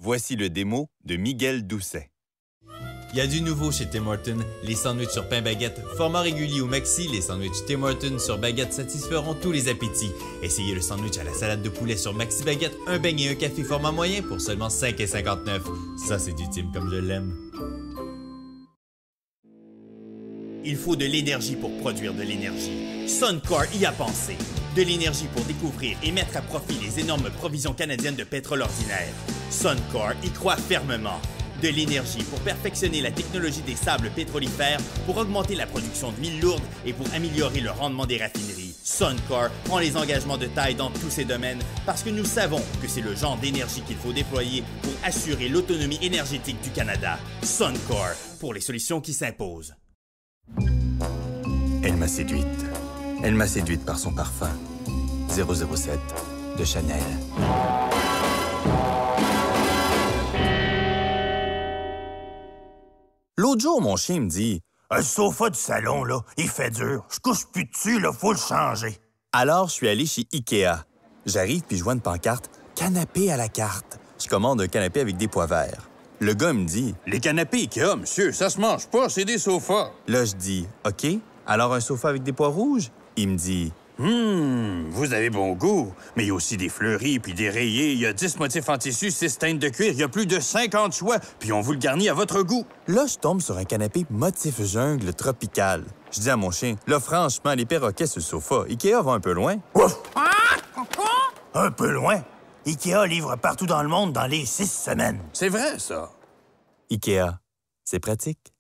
Voici le démo de Miguel Doucet. Il y a du nouveau chez Tim Hortons. Les sandwichs sur pain baguette, format régulier ou maxi, les sandwichs Tim Hortons sur baguette satisferont tous les appétits. Essayez le sandwich à la salade de poulet sur maxi baguette, un beignet et un café format moyen pour seulement 5,59 $. Ça, c'est du Tim comme je l'aime. Il faut de l'énergie pour produire de l'énergie. Suncor y a pensé. De l'énergie pour découvrir et mettre à profit les énormes provisions canadiennes de pétrole ordinaire. Suncor y croit fermement. De l'énergie pour perfectionner la technologie des sables pétrolifères, pour augmenter la production d'huile lourde et pour améliorer le rendement des raffineries. Suncor prend les engagements de taille dans tous ces domaines parce que nous savons que c'est le genre d'énergie qu'il faut déployer pour assurer l'autonomie énergétique du Canada. Suncor, pour les solutions qui s'imposent. Elle m'a séduite. Elle m'a séduite par son parfum. 007 de Chanel. L'autre jour, mon chien me dit « Un sofa du salon, là, il fait dur. Je couche plus dessus, là, faut le changer. » Alors, je suis allé chez Ikea. J'arrive puis je vois une pancarte « Canapé à la carte ». Je commande un canapé avec des pois verts. Le gars me dit « Les canapés Ikea, monsieur, ça se mange pas, c'est des sofas. » Là, je dis « OK, alors un sofa avec des pois rouges? » Il me dit « vous avez bon goût, mais il y a aussi des fleuris puis des rayés, il y a 10 motifs en tissu, 6 teintes de cuir, il y a plus de 50 choix, puis on vous le garnit à votre goût. » Là, je tombe sur un canapé motif jungle tropical. Je dis à mon chien « Là, franchement, les perroquets sur le sofa, Ikea va un peu loin. » Ouf! Un peu loin? Ikea livre partout dans le monde dans les 6 semaines. C'est vrai, ça. Ikea, c'est pratique.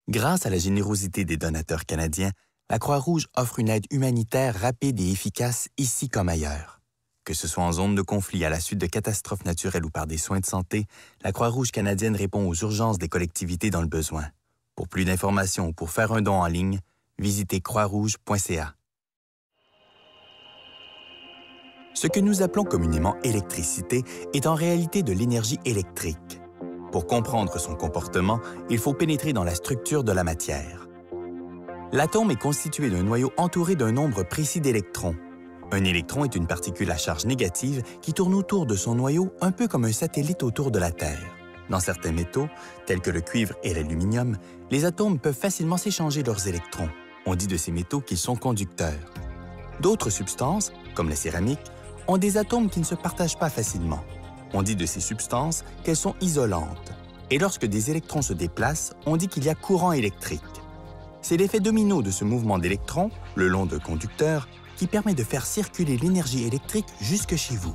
Grâce à la générosité des donateurs canadiens, la Croix-Rouge offre une aide humanitaire rapide et efficace ici comme ailleurs. Que ce soit en zone de conflit, à la suite de catastrophes naturelles ou par des soins de santé, la Croix-Rouge canadienne répond aux urgences des collectivités dans le besoin. Pour plus d'informations ou pour faire un don en ligne, visitez croixrouge.ca. Ce que nous appelons communément électricité est en réalité de l'énergie électrique. Pour comprendre son comportement, il faut pénétrer dans la structure de la matière. L'atome est constitué d'un noyau entouré d'un nombre précis d'électrons. Un électron est une particule à charge négative qui tourne autour de son noyau un peu comme un satellite autour de la Terre. Dans certains métaux, tels que le cuivre et l'aluminium, les atomes peuvent facilement s'échanger leurs électrons. On dit de ces métaux qu'ils sont conducteurs. D'autres substances, comme la céramique, ont des atomes qui ne se partagent pas facilement. On dit de ces substances qu'elles sont isolantes. Et lorsque des électrons se déplacent, on dit qu'il y a courant électrique. C'est l'effet domino de ce mouvement d'électrons, le long d'un conducteur, qui permet de faire circuler l'énergie électrique jusque chez vous.